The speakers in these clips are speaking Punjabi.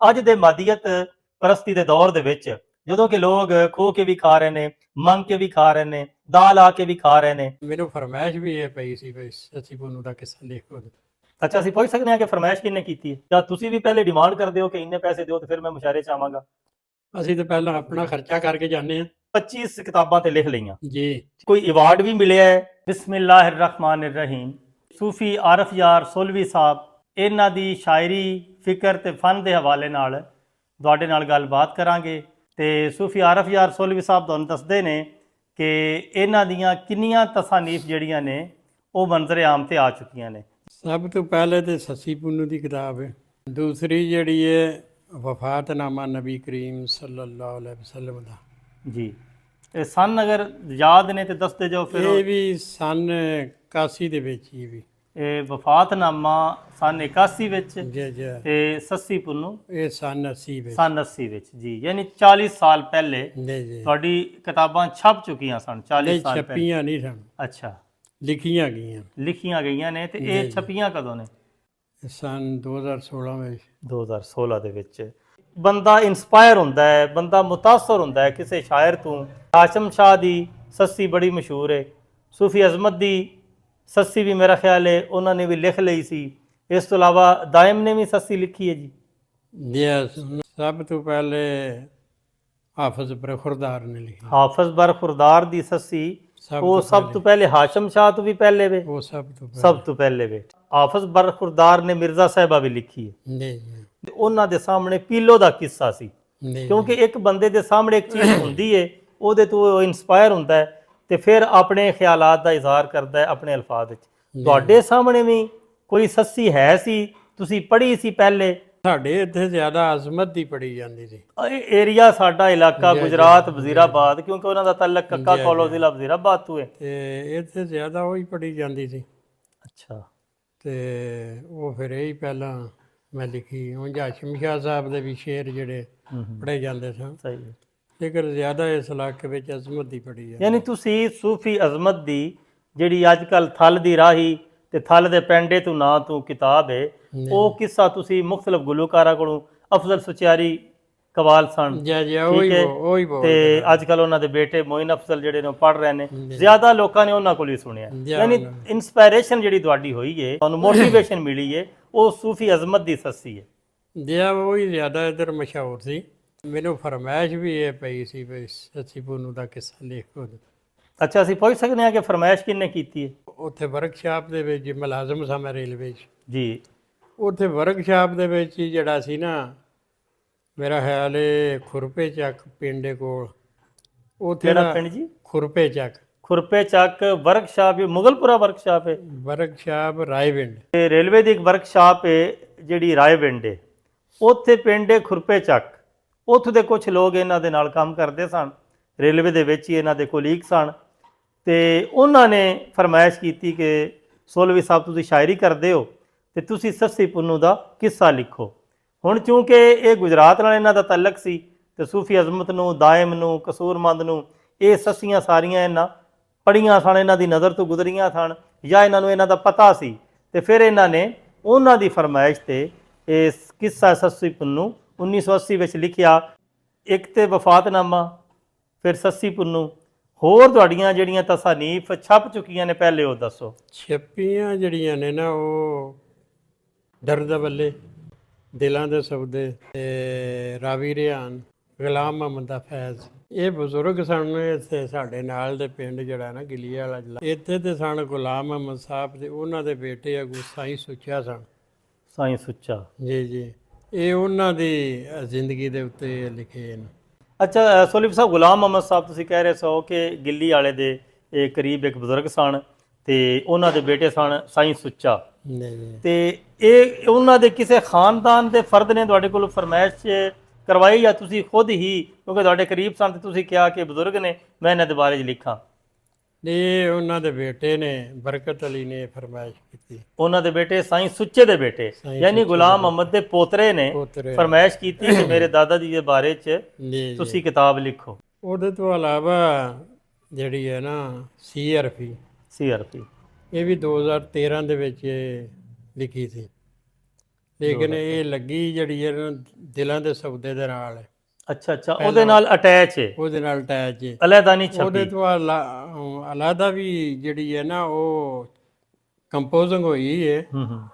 ਅੱਜ ਦੇ ਮਾਦੀਅਤ ਪ੍ਰਸਤੀ ਦੇ ਦੌਰ ਦੇ ਵਿੱਚ ਜਦੋਂ ਕਿ ਲੋਕ ਖੋ ਕੇ ਵੀ ਖਾ ਰਹੇ ਨੇ, ਮੰਗ ਕੇ ਵੀ ਖਾ ਰਹੇ ਨੇ, ਦਾਲ ਆ ਕੇ ਵੀ ਖਾ ਰਹੇ ਨੇ। ਮੈਨੂੰ ਫਰਮਾਇਸ਼ ਵੀ ਇਹ ਪਈ ਸੀ ਵੀ ਸੱਚੀ ਪੁੰਨੂ ਦਾ ਕਿੱਸਾ ਲਿਖੋ। ਅੱਛਾ, ਅਸੀਂ ਪੁੱਛ ਸਕਦੇ ਹਾਂ ਕਿ ਫਰਮਾਇਸ਼ ਕਿਹਨੇ ਕੀਤੀ ਹੈ, ਜਾਂ ਤੁਸੀਂ ਵੀ ਪਹਿਲੇ ਡਿਮਾਂਡ ਕਰਦੇ ਹੋ ਕਿ ਇੰਨੇ ਪੈਸੇ ਦਿਓ ਤੇ ਫਿਰ ਮੈਂ ਮੁਸ਼ਾਰੇ ਚ ਆਵਾਂਗਾ? ਅਸੀਂ ਤਾਂ ਪਹਿਲਾਂ ਆਪਣਾ ਖਰਚਾ ਕਰਕੇ ਜਾਂਦੇ ਹਾਂ 25 ਕਿਤਾਬਾਂ ਤੇ ਲਿਖ ਲਈਆਂ ਜੀ। ਕੋਈ ਅਵਾਰਡ ਵੀ ਮਿਲਿਆ ਹੈ। ਬਿਸਮਿल्लाहिर रहमानिर रहीम। ਸੂਫੀ ਆਰਫ ਯਾਰ ਸੋਲਵੀ ਸਾਹਿਬ, ਇਹਨਾਂ ਦੀ ਸ਼ਾਇਰੀ, ਫਿਕਰ ਤੇ ਫਨ ਦੇ ਹਵਾਲੇ ਨਾਲ ਤੁਹਾਡੇ ਨਾਲ ਗੱਲਬਾਤ ਕਰਾਂਗੇ। ਤੇ ਸੂਫੀ ਆਰਫ ਯਾਰ ਸੋਲਵੀ ਸਾਹਿਬ ਤੁਹਾਨੂੰ ਦੱਸਦੇ ਨੇ ਕਿ ਇਹਨਾਂ ਦੀਆਂ ਕਿੰਨੀਆਂ ਤਸਾਨੀਫ ਜਿਹੜੀਆਂ ਨੇ ਉਹ ਮੰਜ਼ਰ ਆਮ ਤੇ ਆ ਚੁੱਕੀਆਂ ਨੇ। ਸਭ ਤੋਂ ਪਹਿਲੇ ਤੇ ਸੱਸੀ ਪੁੰਨੂ ਦੀ ਕਿਤਾਬ ਹੈ। ਦੂਸਰੀ ਜਿਹੜੀ ਹੈ ਵਫਾਤਨਾਮਾ ਨਬੀ ਕਰੀਮ ਸੱਲੱਲਾਹੁ ਅਲੈਹਿ ਵਸੱਲਮ ਦਾ ਜੀ। ਇਹ ਸਨ ਅਗਰ ਯਾਦ ਨੇ ਤੇ ਦੱਸਦੇ ਜਾਓ ਫਿਰ। ਇਹ ਵੀ ਸਨ 81 ਦੇ ਵਿੱਚ ਹੀ ਵੀ ਇਹ ਵਫਾਤਨਾਮਾ ਸਨ 81 ਵਿੱਚ ਜੀ ਜੀ, ਤੇ ਸੱਸੀ ਪੁੰਨੂ ਇਹ ਸਨ 80 ਵਿੱਚ ਸਨ 80 ਵਿੱਚ ਜੀ। ਯਾਨੀ 40 ਸਾਲ ਪਹਿਲੇ ਜੀ ਜੀ। ਤੁਹਾਡੀ ਕਿਤਾਬਾਂ ਛਪ ਚੁੱਕੀਆਂ ਸਨ 40 ਨਹੀਂ, ਸਾਲ ਪਹਿਲੇ। ਛਪੀਆਂ ਨਹੀਂ ਸਨ, ਅੱਛਾ, ਲਿਖੀਆਂ ਗਈਆਂ। ਲਿਖੀਆਂ ਗਈਆਂ ਨੇ। ਤੇ ਜੀ, ਇਹ ਜੀ। ਛਪੀਆਂ ਕਦੋਂ ਨੇ? ਸਨ 2016 ਵਿੱਚ। 2016 ਦੇ ਵਿੱਚ। ਬੰਦਾ ਇਨਸਪਾਇਰ ਹੁੰਦਾ ਹੈ, ਬੰਦਾ ਮੁਤਾਸਰ ਹੁੰਦਾ ਹੈ ਕਿਸੇ ਸ਼ਾਇਰ ਤੋਂ। ਹਾਸ਼ਮ ਸ਼ਾਹ ਦੀ ਸੱਸੀ ਬੜੀ ਮਸ਼ਹੂਰ ਹੈ। ਸੂਫੀ ਅਜ਼ਮਤ ਦੀ ਸੱਸੀ ਵੀ ਮੇਰਾ ਖਿਆਲ ਹੈ ਉਹਨਾਂ ਨੇ ਵੀ ਲਿਖ ਲਈ ਸੀ। ਇਸ ਤੋਂ ਇਲਾਵਾ ਦਾਇਮ ਨੇ ਵੀ ਸੱਸੀ ਲਿਖੀ ਹੈ ਜੀ। ਸਭ ਤੋਂ ਪਹਿਲੇ ਹਾਫਿਜ਼ ਬਰਖੁਰਦਾਰ ਨੇ ਲਿਖੀ। ਹਾਫਿਜ਼ ਬਰਖੁਰਦਾਰ ਦੀ ਸੱਸੀ ਉਹ ਸਭ ਤੋਂ ਪਹਿਲੇ ਹਾਸ਼ਮ ਸ਼ਾਹ ਤੋਂ ਵੀ ਪਹਿਲੇ ਵੇ, ਉਹ ਸਭ ਤੋਂ ਪਹਿਲੇ ਵੇ। ਹਾਫਿਜ਼ ਬਰਖੁਰਦਾਰ ਨੇ ਮਿਰਜ਼ਾ ਸਾਹਿਬਾ ਵੀ ਲਿਖੀ ਹੈ। ਜੀ ਜੀ। ਤੇ ਉਹਨਾਂ ਦੇ ਸਾਹਮਣੇ ਪੀਲੋ ਦਾ ਕਿੱਸਾ ਸੀ। ਜੀ ਕਿਉਂਕਿ ਇੱਕ ਬੰਦੇ ਦੇ ਸਾਹਮਣੇ ਇੱਕ ਚੀਜ਼ ਹੁੰਦੀ ਹੈ, ਉਹਦੇ ਤੋਂ ਉਹ ਇਨਸਪਾਇਰ ਹੁੰਦਾ ਹੈ ਤੇ ਫਿਰ ਆਪਣੇ ਖਿਆਲਾਤ ਦਾ ਇਜ਼ਹਾਰ ਕਰਦਾ ਹੈ ਆਪਣੇ ਅਲਫਾਜ਼ ਵਿੱਚ। ਤੁਹਾਡੇ ਸਾਹਮਣੇ ਵੀ ਕੋਈ ਸੱਸੀ ਹੈ ਸੀ, ਤੁਸੀਂ ਪੜ੍ਹੀ ਸੀ ਪਹਿਲੇ? ਸਾਡੇ ਇੱਥੇ ਜ਼ਿਆਦਾ ਅਜ਼ਮਤ ਦੀ ਪੜੀ ਜਾਂਦੀ ਸੀ। ਏਰੀਆ ਸਾਡਾ ਇਲਾਕਾ ਗੁਜਰਾਤ ਵਜ਼ੀਰਾਬਾਦ, ਕਿਉਂਕਿ ਉਹਨਾਂ ਦਾ ਤਾਲੁਕ ਕੱਕਾ ਕੋਲੋ ਜ਼ਿਲ੍ਹਾ ਵਜ਼ੀਰਾਬਾਦ ਤੋਂ ਹੈ। ਤੇ ਇੱਥੇ ਜ਼ਿਆਦਾ ਉਹੀ ਪੜੀ ਜਾਂਦੀ ਸੀ। ਅੱਛਾ। ਤੇ ਉਹ ਫਿਰ ਇਹੀ ਪਹਿਲਾਂ ਮੈਂ ਲਿਖੀ। ਉਂਝ ਹਾਸ਼ਮ ਸ਼ਾਹ ਸਾਹਿਬ ਦੇ ਵੀ ਸ਼ੇਰ ਜਿਹੜੇ ਪੜ੍ਹੇ ਜਾਂਦੇ ਸਨ। ਸਹੀ ਹੈ। ਲੇਕਿਨ ਜ਼ਿਆਦਾ ਇਸ ਇਲਾਕੇ ਵਿੱਚ ਅਜ਼ਮਤ ਦੀ ਪੜੀ ਜਾਂਦੀ। ਯਾਨੀ ਤੁਸੀਂ ਸੂਫੀ ਅਜ਼ਮਤ ਦੀ ਜਿਹੜੀ ਅੱਜ ਕੱਲ੍ਹ ਥਲ ਦੀ ਰਾਹੀ ਤੇ ਥਲ ਦੇ ਪੈਂਡੇ ਤੋਂ ਨਾਂ ਤੋਂ ਕਿਤਾਬ ਹੈ, ਉਹ ਕਿੱਸਾ ਤੁਸੀਂ ਮੁਖਤਲਿਫ ਗੁਲੂਕਾਰਾਂ ਕੋਲੋਂ ਅਫਜ਼ਲ ਸੁਚਿਆਰੀ ਕਵਾਲ ਸਨ, ਤੇ ਅੱਜ ਕੱਲ੍ਹ ਉਹਨਾਂ ਦੇ ਬੇਟੇ ਮੋਇਨ ਅਫਜ਼ਲ ਜਿਹੜੇ ਨੇ ਉਹ ਪੜ੍ਹ ਰਹੇ ਨੇ। ਜ਼ਿਆਦਾ ਲੋਕਾਂ ਨੇ ਉਹਨਾਂ ਕੋਲ ਹੀ ਸੁਣਿਆ। ਯਾਨੀ ਇਨਸਪਾਇਰੇਸ਼ਨ ਜਿਹੜੀ ਤੁਹਾਡੀ ਹੋਈ ਹੈ, ਤੁਹਾਨੂੰ ਮੋਟੀਵੇਸ਼ਨ ਮਿਲੀ ਹੈ, ਉਹ ਸੂਫੀ ਅਜ਼ਮਤ ਦੀ ਸੱਸੀ ਹੈ। ਜਿਆ ਉਹੀ ਜ਼ਿਆਦਾ ਇੱਧਰ ਮਸ਼ਹੂਰ ਸੀ। ਮੈਨੂੰ ਫਰਮਾਇਸ਼ ਵੀ ਇਹ ਪਈ ਸੀ ਵੀ ਸੱਸੀ ਪੁੰਨੂ ਦਾ ਕਿੱਸਾ ਲਿਖੋ। ਅੱਛਾ, ਅਸੀਂ ਪੁੱਛ ਸਕਦੇ ਹਾਂ ਕਿ ਫਰਮਾਇਸ਼ ਕਿਹਨੇ ਕੀਤੀ ਹੈ? ਉੱਥੇ ਵਰਕਸ਼ਾਪ ਦੇ ਵਿੱਚ ਮੁਲਾਜ਼ਮ ਸਾਂ ਮੈਂ ਰੇਲਵੇ 'ਚ ਜੀ। ਉੱਥੇ ਵਰਕਸ਼ਾਪ ਦੇ ਵਿੱਚ ਹੀ ਜਿਹੜਾ ਸੀ ਨਾ, ਮੇਰਾ ਖਿਆਲ ਹੈ ਖੁਰਪੇ ਚੱਕ ਪਿੰਡ ਦੇ ਕੋਲ। ਉੱਥੇ ਕਿਹੜਾ ਪਿੰਡ ਜੀ? ਖੁਰਪੇ ਚੱਕ। ਖੁਰਪੇ ਚੱਕ ਵਰਕਸ਼ਾਪ, ਮੁਗਲਪੁਰਾ ਵਰਕਸ਼ਾਪ ਹੈ। ਵਰਕਸ਼ਾਪ ਰਾਏਵਿੰਡ। ਤੇ ਰੇਲਵੇ ਦੀ ਇੱਕ ਵਰਕਸ਼ਾਪ ਹੈ ਜਿਹੜੀ ਰਾਏਵਿੰਡ ਹੈ, ਉੱਥੇ ਪਿੰਡ ਹੈ ਖੁਰਪੇ ਚੱਕ। ਉੱਥੋਂ ਦੇ ਕੁਝ ਲੋਕ ਇਹਨਾਂ ਦੇ ਨਾਲ ਕੰਮ ਕਰਦੇ ਸਨ, ਰੇਲਵੇ ਦੇ ਵਿੱਚ ਹੀ ਇਹਨਾਂ ਦੇ ਕੋਲੀਗ ਸਨ। ਤੇ ਉਹਨਾਂ ਨੇ ਫਰਮਾਇਸ਼ ਕੀਤੀ ਕਿ ਸੋਲਵੀ ਸਾਹਿਬ ਤੁਸੀਂ ਸ਼ਾਇਰੀ ਕਰਦੇ ਹੋ ਤੇ ਤੁਸੀਂ ਸੱਸੀ ਪੁੰਨੂ ਦਾ ਕਿੱਸਾ ਲਿਖੋ। ਹੁਣ ਚੂੰਕਿ ਇਹ ਗੁਜਰਾਤ ਨਾਲ ਇਹਨਾਂ ਦਾ ਤਾਲੁਕ ਸੀ ਤੇ ਸੂਫੀ ਅਜ਼ਮਤ ਨੂੰ, ਦਾਇਮ ਨੂੰ, ਕਸੂਰਮੰਦ ਨੂੰ ਇਹ ਸੱਸੀਆਂ ਸਾਰੀਆਂ ਇਹਨਾਂ ਪੜ੍ਹੀਆਂ ਸਨ, ਇਹਨਾਂ ਦੀ ਨਜ਼ਰ ਤੋਂ ਗੁਜ਼ਰੀਆਂ ਸਨ, ਜਾਂ ਇਹਨਾਂ ਨੂੰ ਇਹਨਾਂ ਦਾ ਪਤਾ ਸੀ। ਤੇ ਫਿਰ ਇਹਨਾਂ ਨੇ ਉਹਨਾਂ ਦੀ ਫਰਮਾਇਸ਼ ਤੇ ਇਹ ਕਿੱਸਾ ਸੱਸੀ ਪੁੰਨੂ 1980 ਵਿੱਚ ਲਿਖਿਆ। ਇੱਕ ਤੇ ਵਫਾਤਨਾਮਾ, ਫਿਰ ਸੱਸੀ ਪੁੰਨੂ। ਹੋਰ ਤੁਹਾਡੀਆਂ ਜਿਹੜੀਆਂ ਤਸਾਨੀਫ ਛਪ ਚੁੱਕੀਆਂ ਨੇ ਪਹਿਲੇ ਉਹ ਦੱਸੋ। ਛਪੀਆਂ ਜਿਹੜੀਆਂ ਨੇ ਨਾ, ਉਹ ਦਰਦ ਵੱਲੇ, ਦਿਲਾਂ ਦੇ ਸੌਦੇ, ਤੇ ਰਾਵੀ ਰਿਆਨ, ਗੁਲਾਮ ਮੁਹੰਮਦ ਫੈਜ਼। ਇਹ ਬਜ਼ੁਰਗ ਸਨ ਇੱਥੇ ਸਾਡੇ ਨਾਲ ਦੇ ਪਿੰਡ ਜਿਹੜਾ ਨਾ ਗਿੱਲੀਆਂ ਵਾਲਾ ਜ਼ਿਲ੍ਹਾ। ਇੱਥੇ ਤੇ ਸਨ ਗੁਲਾਮ ਮੁਹੰਮਦ ਸਾਹਿਬ ਤੇ ਉਹਨਾਂ ਦੇ ਬੇਟੇ ਅਗੂ ਸਾਈਂ ਸੁੱਚਾ ਸਨ। ਸਾਈਂ ਸੁੱਚਾ ਜੀ ਜੀ। ਇਹ ਉਹਨਾਂ ਦੀ ਜ਼ਿੰਦਗੀ ਦੇ ਉੱਤੇ ਲਿਖੇ ਨੇ। ਅੱਛਾ ਸੋਲਿਫ ਸਾਹਿਬ, ਗੁਲਾਮ ਮੁਹੰਮਦ ਸਾਹਿਬ ਤੁਸੀਂ ਕਹਿ ਰਹੇ ਸੋ ਕਿ ਗਿੱਲੀ ਵਾਲੇ ਦੇ ਇਹ ਕਰੀਬ ਇੱਕ ਬਜ਼ੁਰਗ ਸਨ ਤੇ ਉਹਨਾਂ ਦੇ ਬੇਟੇ ਸਨ ਸਾਈਂ ਸੁੱਚਾ। ਤੇ ਇਹ ਉਹਨਾਂ ਦੇ ਕਿਸੇ ਖਾਨਦਾਨ ਦੇ ਫਰਦ ਨੇ ਤੁਹਾਡੇ ਕੋਲ ਫਰਮਾਇਸ਼ ਕਰਵਾਈ, ਜਾਂ ਤੁਸੀਂ ਖੁਦ ਹੀ ਕਿਉਂਕਿ ਤੁਹਾਡੇ ਕਰੀਬ ਸਨ ਤੇ ਤੁਸੀਂ ਕਿਹਾ ਕਿ ਬਜ਼ੁਰਗ ਨੇ ਮੈਂ ਇਹਨਾਂ ਦੇ ਬਾਰੇ 'ਚ ਲਿਖਾਂ? ਇਹ ਉਹਨਾਂ ਦੇ ਬੇਟੇ ਨੇ, ਬਰਕਤ ਅਲੀ ਨੇ ਫਰਮਾਇਸ਼ ਕੀਤੀ। ਉਹਨਾਂ ਦੇ ਬੇਟੇ ਸਾਈਂ ਸੁੱਚੇ ਦੇ ਬੇਟੇ, ਯਾਨੀ ਗੁਲਾਮ ਮੁਹੰਮਦ ਦੇ ਪੋਤਰੇ ਨੇ ਫਰਮਾਇਸ਼ ਕੀਤੀ ਕਿ ਮੇਰੇ ਦਾਦਾ ਜੀ ਦੇ ਬਾਰੇ 'ਚ ਤੁਸੀਂ ਕਿਤਾਬ ਲਿਖੋ। ਉਹਦੇ ਤੋਂ ਇਲਾਵਾ ਜਿਹੜੀ ਹੈ ਨਾ ਸੀਆਰਪੀ, ਇਹ ਵੀ 2013 ਦੇ ਵਿੱਚ ਲਿਖੀ ਸੀ। ਲੇਕਿਨ ਇਹ ਲੱਗੀ ਜਿਹੜੀ ਹੈ ਨਾ ਦਿਲਾਂ ਦੇ ਸੌਦੇ ਦੇ ਨਾਲ ਹੈ। ਅੱਛਾ ਅੱਛਾ, ਉਹਦੇ ਨਾਲ ਅਟੈਚ ਹੈ, ਉਹਦੇ ਨਾਲ ਅਟੈਚ ਹੈ। ਅਲੱਗਾ ਨਹੀਂ ਉਹਦੇ ਛਪੀ। ਤੋਂ ਅਲਾਦਾ ਵੀ ਜਿਹੜੀ ਹੈ ਨਾ ਉਹ ਕੰਪੋਜ਼ਿੰਗ ਹੋਈ ਹੈ, ਹੂੰ,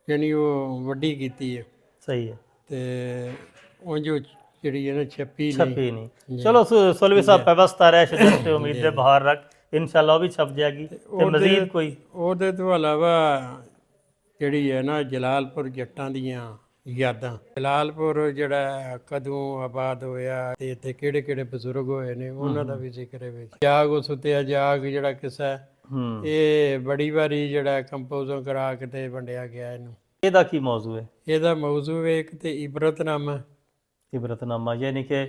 ਯਾਨੀ ਉਹ ਵੱਡੀ ਕੀਤੀ ਹੈ ਸਹੀ ਹੈ, ਤੇ ਉਹ ਜੋ ਜਿਹੜੀ ਹੈ ਨਾ ਛਪੀ ਨਹੀਂ। ਛਪੀ ਨਹੀਂ। ਚਲੋ ਸੋਲवी साहब व्यवस्था रहे शिदत से उम्मीद है बाहर रख इंशाल्लाह वो भी छप जाएगी ਤੇ ਮਜ਼ੀਦ ਕੋਈ। ਉਹਦੇ ਤੋਂ ਇਲਾਵਾ ਜਿਹੜੀ ਹੈ ਨਾ ਜਲਾਲਪੁਰ ਜੱਟਾਂ ਦੀਆਂ ਯਾਦਾਂ, ਜਲਾਲਪੁਰ ਜਿਹੜਾ ਕਦੋਂ ਆਬਾਦ ਹੋਇਆ ਤੇ ਇੱਥੇ ਕਿਹੜੇ ਕਿਹੜੇ ਬਜ਼ੁਰਗ ਹੋਏ ਨੇ ਉਹਨਾਂ ਦਾ ਵੀ ਜ਼ਿਕਰ ਹੈ ਵਿੱਚ। ਜਾਗ ਉਹ ਸੁੱਤਿਆ ਜਾਗ ਜਿਹੜਾ ਕਿੱਸਾ ਇਹ ਬੜੀ ਵਾਰੀ ਜਿਹੜਾ ਕੰਪੋਜ਼ਰ ਕਰਾ ਕੇ ਤੇ ਵੰਡਿਆ ਗਿਆ ਇਹਨੂੰ। ਇਹਦਾ ਕੀ ਮੌਜੂ ਹੈ? ਇਹਦਾ ਮੌਜੂ ਹੈ ਇੱਕ ਤੇ ਇਬਰਤਨਾਮਾ। ਇਬਰਤਨਾਮਾ ਯਾਨੀ ਕਿ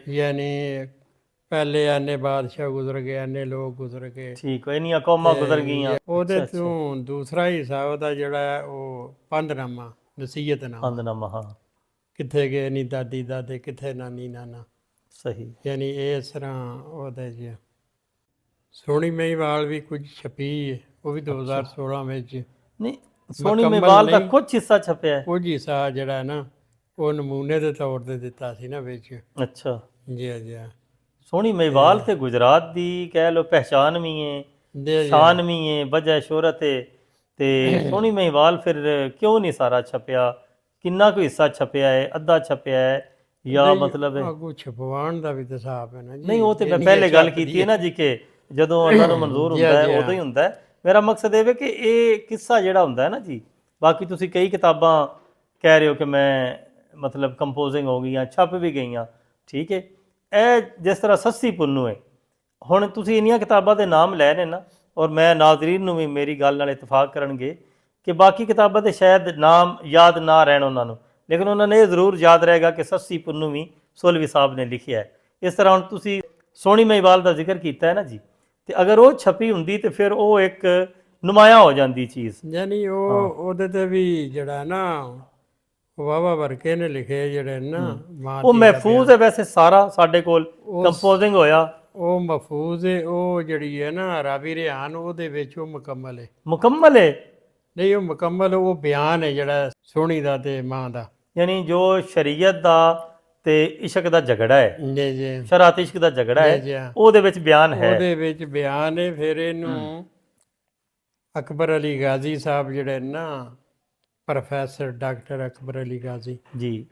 ਪਹਿਲੇ ਆਨੇ ਬਾਦਸ਼ਾਹ ਗੁਜ਼ਰ ਗਏ, ਆਨੇ ਲੋਕ ਗੁਜ਼ਰ ਗਏ, ਠੀਕ ਹੈ, ਇੰਨੀਆਂ ਕੌਮਾਂ ਗੁਜ਼ਰ ਗਈਆਂ। ਉਹਦੇ ਤੋਂ ਦੂਸਰਾ ਹਿੱਸਾ ਉਹਦਾ ਜਿਹੜਾ ਹੈ ਉਹ ਪੰਧਨਾਮਾ, ਨਸੀਹਤਨਾਮਾ। ਪੰਧਨਾਮਾ, ਹਾਂ, ਕਿੱਥੇ ਗਏ ਨੀ ਦਾਦੀ ਦਾਦੇ, ਕਿੱਥੇ ਨਾਨੀ ਨਾਨਾ। ਸਹੀ। ਯਾਨੀ ਇਸ ਤਰ੍ਹਾਂ ਉਹਦੇ 'ਚ ਸੋਹਣੀ ਮਹੀਵਾਲ ਵੀ ਕੁਝ ਛਪੀ ਹੈ, ਉਹ ਵੀ 2016 ਵਿੱਚ। ਨਹੀਂ, ਸੋਹਣੀ ਮਹੀਵਾਲ ਦਾ ਕੁਝ ਹਿੱਸਾ ਛਪਿਆ ਹੈ? ਕੁਝ ਹਿੱਸਾ ਜਿਹੜਾ ਨਾ ਉਹ ਨਮੂਨੇ ਦੇ ਤੌਰ ਤੇ ਦਿੱਤਾ ਸੀ ਨਾ ਵਿੱਚ। ਅੱਛਾ ਜੀ ਜੀ। ਸੋਹਣੀ ਮਹੀਵਾਲ ਤੇ ਗੁਜਰਾਤ ਦੀ ਕਹਿ ਲੋ ਪਹਿਚਾਨ ਵੀ ਹੈ, ਸ਼ਾਨ ਵੀ ਹੈ, ਵਜ੍ਹਾ ਸ਼ੋਹਰਤ ਹੈ। ਤੇ ਸੋਹਣੀ ਮਹੀਵਾਲ ਫਿਰ ਕਿਉਂ ਨਹੀਂ ਸਾਰਾ ਛਪਿਆ? ਕਿੰਨਾ ਕੁ ਹਿੱਸਾ ਛਪਿਆ ਹੈ? ਅੱਧਾ ਛਪਿਆ ਹੈ ਜਾਂ ਮਤਲਬ ਅੱਗੋਂ ਛਪਵਾਉਣ ਦਾ ਵੀ ਤਾਂ ਹਿਸਾਬ ਹੈ ਨਾ ਜੀ। ਨਹੀਂ, ਉਹ ਤੇ ਮੈਂ ਪਹਿਲੇ ਗੱਲ ਕੀਤੀ ਹੈ ਨਾ ਜੀ ਕਿ ਜਦੋਂ ਉਹਨਾਂ ਨੂੰ ਮਨਜ਼ੂਰ ਹੁੰਦਾ ਹੈ ਉਦੋਂ ਹੀ ਹੁੰਦਾ ਹੈ। ਮੇਰਾ ਮਕਸਦ ਇਹ ਹੈ ਕਿ ਇਹ ਕਿੱਸਾ ਜਿਹੜਾ ਹੁੰਦਾ ਹੈ ਨਾ ਜੀ, ਬਾਕੀ ਤੁਸੀਂ ਕਈ ਕਿਤਾਬਾਂ ਕਹਿ ਰਹੇ ਹੋ ਕਿ ਮੈਂ ਮਤਲਬ ਕੰਪੋਜ਼ਿੰਗ ਹੋ ਗਈਆਂ, ਛਪ ਵੀ ਗਈਆਂ, ਠੀਕ ਹੈ। ਇਹ ਜਿਸ ਤਰ੍ਹਾਂ ਸੱਸੀ ਪੁੰਨੂ ਹੈ, ਹੁਣ ਤੁਸੀਂ ਇੰਨੀਆਂ ਕਿਤਾਬਾਂ ਦੇ ਨਾਮ ਲੈ ਨੇ ਨਾ, ਔਰ ਮੈਂ ਨਾਜ਼ਰੀਨ ਨੂੰ ਵੀ ਮੇਰੀ ਗੱਲ ਨਾਲ ਇਤਫਾਕ ਕਰਨਗੇ ਕਿ ਬਾਕੀ ਕਿਤਾਬਾਂ ਦੇ ਸ਼ਾਇਦ ਨਾਮ ਯਾਦ ਨਾ ਰਹਿਣ ਉਹਨਾਂ ਨੂੰ, ਲੇਕਿਨ ਉਹਨਾਂ ਨੇ ਇਹ ਜ਼ਰੂਰ ਯਾਦ ਰਹੇਗਾ ਕਿ ਸੱਸੀ ਪੁੰਨੂ ਵੀ ਸੋਲवी ਸਾਹਿਬ ਨੇ ਲਿਖਿਆ ਹੈ। ਇਸ ਤਰ੍ਹਾਂ ਹੁਣ ਤੁਸੀਂ ਸੋਹਣੀ ਮਹੀਵਾਲ ਦਾ ਜ਼ਿਕਰ ਕੀਤਾ ਹੈ ਨਾ ਜੀ, ਤੇ ਅਗਰ ਉਹ ਛਪੀ ਹੁੰਦੀ ਤੇ ਫਿਰ ਉਹ ਇੱਕ ਨੁਮਾਇਆ ਹੋ ਜਾਂਦੀ ਚੀਜ਼। ਯਾਨੀ ਉਹਦੇ ਤੇ ਵੀ ਜਿਹੜਾ ਨਾ ਵਾਵਾ ਵਰਕੇ ਨੇ ਲਿਖੇ ਜਿਹੜੇ ਨਾ ਮਾਂ ਉਹ ਮਹਿਫੂਜ਼ ਹੈ ਵੈਸੇ ਸਾਰਾ ਸਾਡੇ ਕੋਲ ਕੰਪੋਜ਼ਿੰਗ ਹੋਇਆ, ਉਹ ਮਹਿਫੂਜ਼ ਹੈ। ਉਹ ਜਿਹੜੀ ਹੈ ਨਾ ਰਾਵੀ ਰਿਹਾਨ ਉਹਦੇ ਵਿੱਚ ਉਹ ਮੁਕੰਮਲ ਹੈ। ਮੁਕੰਮਲ ਹੈ? ਨਹੀਂ, ਉਹ ਮੁਕੰਮਲ ਉਹ ਬਿਆਨ ਹੈ ਜਿਹੜਾ ਸੋਹਣੀ ਦਾ ਤੇ ਮਾਂ ਦਾ, ਯਾਨੀ ਜੋ ਸ਼ਰੀਅਤ ਦਾ ਤੇ ਇਸ਼ਕ ਦਾ ਝਗੜਾ ਹੈ, ਜੀ ਜੀ, ਸ਼ਰਾਤ ਇਸ਼ਕ ਦਾ ਝਗੜਾ ਹੈ, ਉਹਦੇ ਵਿੱਚ ਬਿਆਨ ਹੈ। ਉਹਦੇ ਵਿੱਚ ਬਿਆਨ ਹੈ। ਫਿਰ ਇਹਨੂੰ ਅਕਬਰ ਅਲੀ ਗਾਜ਼ੀ ਸਾਹਿਬ ਜਿਹੜੇ ਨਾ ਪ੍ਰੋਫੈਸਰ ਡਾਕਟਰ ਅਕਬਰ ਅਲੀ ਗਾਜ਼ੀ ਜੀ,